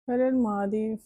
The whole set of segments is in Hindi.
हर महादेव।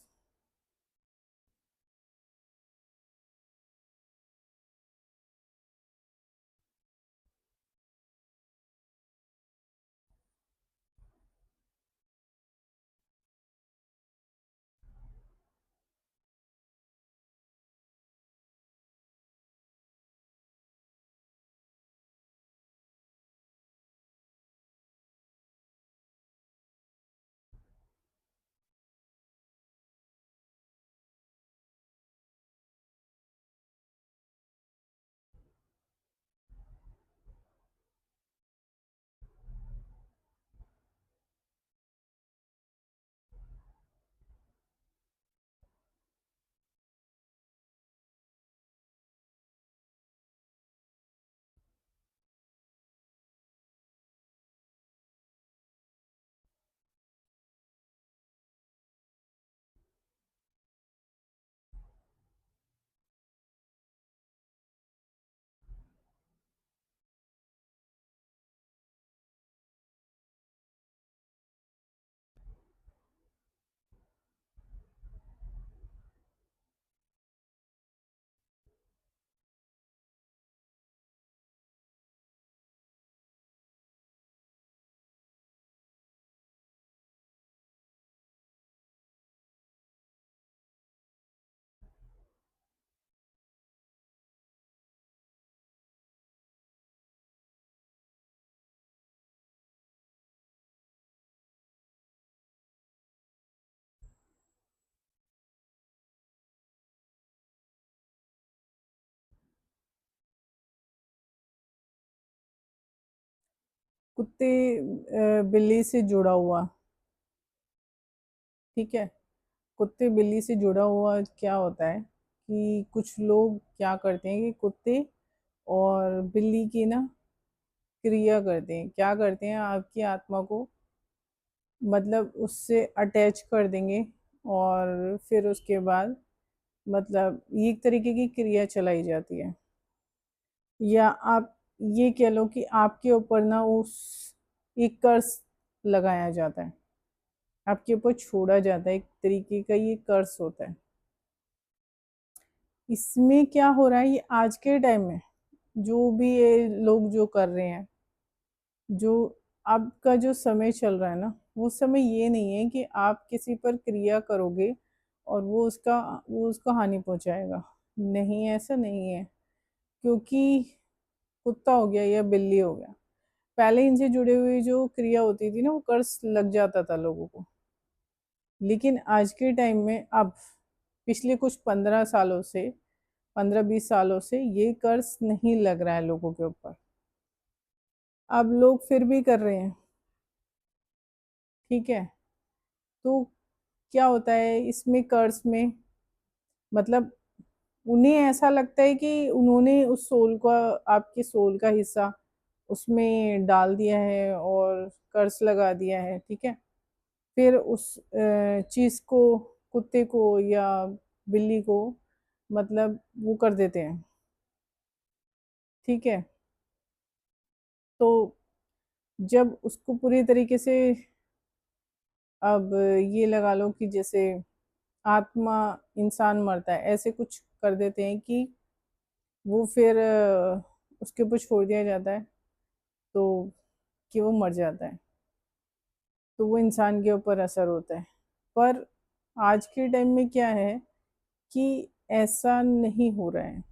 कुत्ते बिल्ली से जुड़ा हुआ। ठीक है। कुत्ते बिल्ली से जुड़ा हुआ क्या होता है कि कुछ लोग क्या करते हैं कि कुत्ते और बिल्ली की ना क्रिया करते हैं। क्या करते हैं, आपकी आत्मा को मतलब उससे अटैच कर देंगे और फिर उसके बाद मतलब ये एक तरीके की क्रिया चलाई जाती है। या आप ये कह लो कि आपके ऊपर ना उस एक कर्ज लगाया जाता है, आपके ऊपर छोड़ा जाता है, एक तरीके का ये कर्ज होता है। इसमें क्या हो रहा है, ये आज के टाइम में जो भी ये लोग जो कर रहे हैं, जो अब का जो समय चल रहा है ना, वो समय ये नहीं है कि आप किसी पर क्रिया करोगे और वो उसका हानि पहुंचाएगा। नहीं, ऐसा नहीं है। क्योंकि कुत्ता हो गया या बिल्ली हो गया, पहले इनसे जुड़े हुए जो क्रिया होती थी ना, वो कर्ज लग जाता था लोगों को। लेकिन आज के टाइम में अब पिछले कुछ 15 सालों से, 15-20 सालों से ये कर्ज नहीं लग रहा है लोगों के ऊपर। अब लोग फिर भी कर रहे हैं। ठीक है। तो क्या होता है इसमें, कर्ज में मतलब उन्हें ऐसा लगता है कि उन्होंने उस सोल का, आपके सोल का हिस्सा उसमें डाल दिया है और कर्ज लगा दिया है। ठीक है। फिर उस चीज को, कुत्ते को या बिल्ली को मतलब वो कर देते हैं। ठीक है। तो जब उसको पूरी तरीके से, अब ये लगा लो कि जैसे आत्मा, इंसान मरता है, ऐसे कुछ कर देते हैं कि वो फिर उसके ऊपर छोड़ दिया जाता है, तो कि वो मर जाता है, तो वो इंसान के ऊपर असर होता है। पर आज के टाइम में क्या है कि ऐसा नहीं हो रहा है।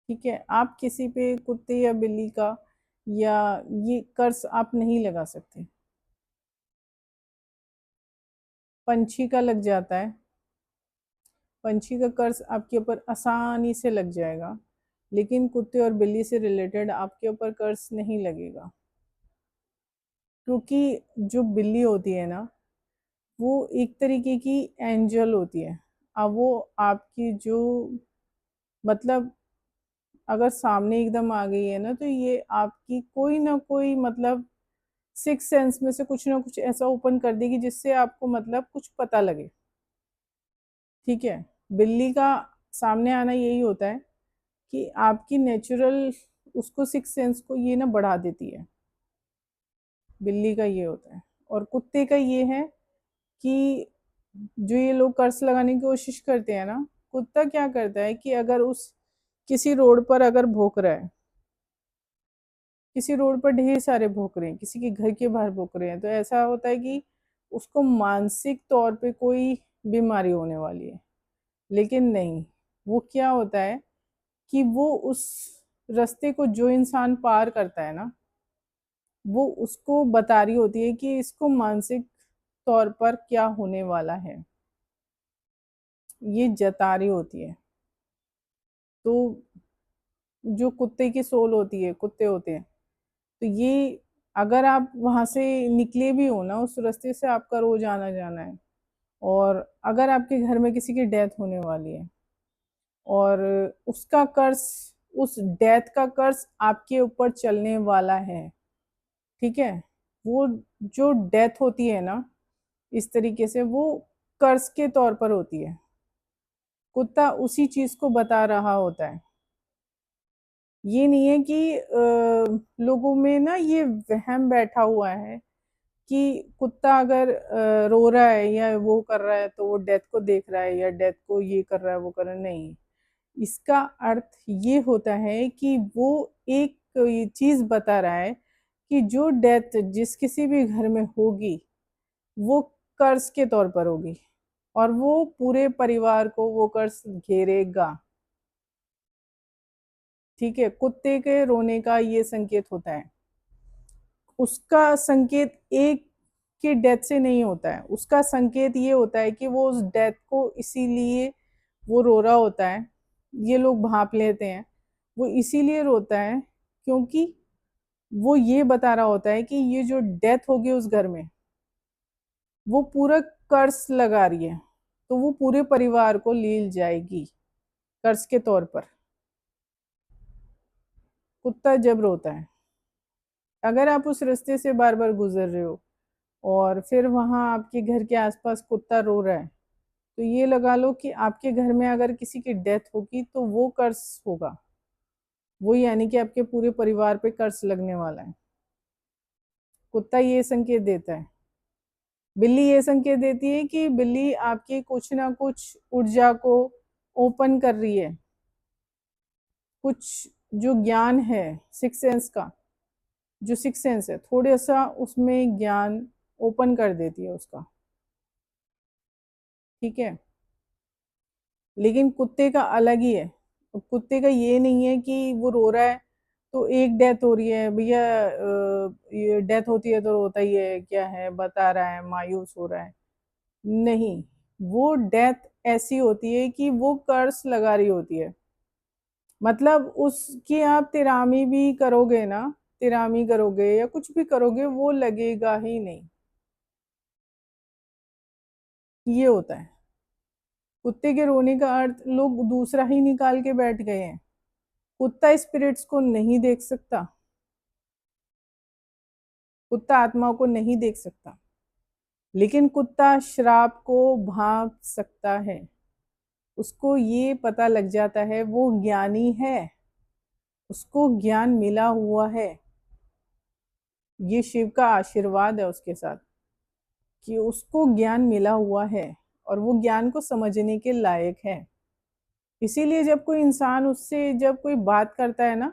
ठीक है। आप किसी पे कुत्ते या बिल्ली का या ये कर्ज आप नहीं लगा सकते। पंछी का लग जाता है, पंछी का कर्ज आपके ऊपर आसानी से लग जाएगा, लेकिन कुत्ते और बिल्ली से रिलेटेड आपके ऊपर कर्ज नहीं लगेगा। क्योंकि जो बिल्ली होती है ना, वो एक तरीके की एंजल होती है। अब वो आपकी जो मतलब अगर सामने एकदम आ गई है ना, तो ये आपकी कोई ना कोई मतलब सिक्स सेंस में से कुछ ना कुछ ऐसा ओपन कर देगी जिससे आपको मतलब कुछ पता लगे। ठीक है। बिल्ली का सामने आना यही होता है कि आपकी नेचुरल उसको सिक्स सेंस को ये ना बढ़ा देती है। बिल्ली का ये होता है। और कुत्ते का ये है कि जो ये लोग कर्ज लगाने की कोशिश करते हैं ना, कुत्ता क्या करता है कि अगर उस किसी रोड पर अगर भौंक रहा है, किसी रोड पर ढेर सारे भौंक रहे हैं, किसी के घर के बाहर भौंक रहे हैं, तो ऐसा होता है कि उसको मानसिक तौर पे कोई बीमारी होने वाली है। लेकिन नहीं, वो क्या होता है कि वो उस रास्ते को जो इंसान पार करता है ना, वो उसको बता रही होती है कि इसको मानसिक तौर पर क्या होने वाला है, ये जता रही होती है। तो जो कुत्ते की सोल होती है, कुत्ते होते हैं, तो ये अगर आप वहां से निकले भी हो ना, उस रास्ते से आपका रोज आना जाना है, और अगर आपके घर में किसी की डेथ होने वाली है और उसका कर्ज, उस डेथ का कर्ज आपके ऊपर चलने वाला है, ठीक है, वो जो डेथ होती है ना, इस तरीके से वो कर्ज के तौर पर होती है। कुत्ता उसी चीज को बता रहा होता है। ये नहीं है कि लोगों में ना ये वहम बैठा हुआ है कि कुत्ता अगर रो रहा है या वो कर रहा है तो वो डेथ को देख रहा है, या डेथ को ये कर रहा है वो कर रहा है, नहीं। इसका अर्थ ये होता है कि वो एक ये चीज बता रहा है कि जो डेथ जिस किसी भी घर में होगी, वो कर्ज के तौर पर होगी, और वो पूरे परिवार को वो कर्ज घेरेगा। ठीक है, कुत्ते के रोने का ये संकेत होता है। उसका संकेत एक के डेथ से नहीं होता है, उसका संकेत ये होता है कि वो उस डेथ को इसीलिए वो रो रहा होता है। ये लोग भांप लेते हैं, वो इसीलिए रोता है क्योंकि वो ये बता रहा होता है कि ये जो डेथ होगी उस घर में, वो पूरा कर्ज लगा रही है, तो वो पूरे परिवार को लील जाएगी कर्ज के तौर पर। कुत्ता जब रोता है, अगर आप उस रास्ते से बार बार गुजर रहे हो और फिर वहां आपके घर के आसपास कुत्ता रो रहा है, तो ये लगा लो कि आपके घर में अगर किसी की डेथ होगी तो वो कर्ज होगा, वो यानी कि आपके पूरे परिवार पे कर्ज लगने वाला है। कुत्ता ये संकेत देता है। बिल्ली ये संकेत देती है कि बिल्ली आपकी कुछ ना कुछ ऊर्जा को ओपन कर रही है, कुछ जो ज्ञान है सिक्स सेंस का, जो सिक्स सेंस है थोड़ा सा उसमें ज्ञान ओपन कर देती है उसका। ठीक है, लेकिन कुत्ते का अलग ही है। कुत्ते का ये नहीं है कि वो रो रहा है तो एक डेथ हो रही है भैया, ये डेथ होती है तो रोता ही है, क्या है बता रहा है, मायूस हो रहा है, नहीं। वो डेथ ऐसी होती है कि वो कर्स लगा रही होती है, मतलब उसकी आप तिरामी भी करोगे ना, तिरामी करोगे या कुछ भी करोगे वो लगेगा ही नहीं। ये होता है कुत्ते के रोने का अर्थ, लोग दूसरा ही निकाल के बैठ गए हैं। कुत्ता स्पिरिट्स को नहीं देख सकता, कुत्ता आत्माओं को नहीं देख सकता, लेकिन कुत्ता श्राप को भांप सकता है। उसको ये पता लग जाता है, वो ज्ञानी है, उसको ज्ञान मिला हुआ है। ये शिव का आशीर्वाद है उसके साथ कि उसको ज्ञान मिला हुआ है और वो ज्ञान को समझने के लायक है। इसीलिए जब कोई इंसान उससे जब कोई बात करता है ना,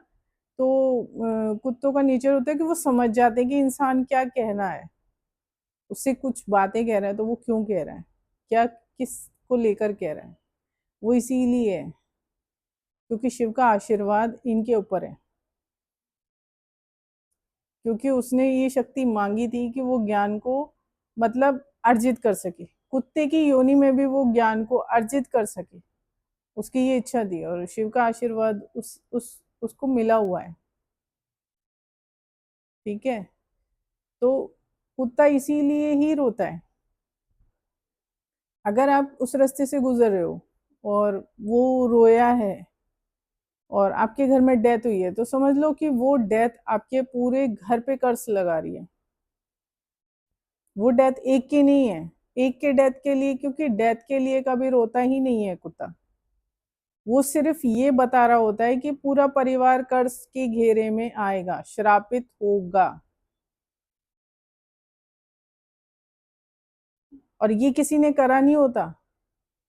तो कुत्तों का नेचर होता है कि वो समझ जाते हैं कि इंसान क्या कहना है, उससे कुछ बातें कह रहा है तो वो क्यों कह रहा है, क्या किस को लेकर कह रहा है। वो इसीलिए है क्योंकि शिव का आशीर्वाद इनके ऊपर है, क्योंकि उसने ये शक्ति मांगी थी कि वो ज्ञान को मतलब अर्जित कर सके, कुत्ते की योनि में भी वो ज्ञान को अर्जित कर सके, उसकी ये इच्छा थी और शिव का आशीर्वाद उस उसको मिला हुआ है। ठीक है, तो कुत्ता इसीलिए ही रोता है। अगर आप उस रास्ते से गुजर रहे हो और वो रोया है और आपके घर में डेथ हुई है, तो समझ लो कि वो डेथ आपके पूरे घर पे कर्ज लगा रही है। वो डेथ एक की नहीं है, एक के डेथ के लिए, क्योंकि डेथ के लिए कभी रोता ही नहीं है कुत्ता। वो सिर्फ ये बता रहा होता है कि पूरा परिवार कर्ज के घेरे में आएगा, श्रापित होगा। और ये किसी ने करा नहीं होता,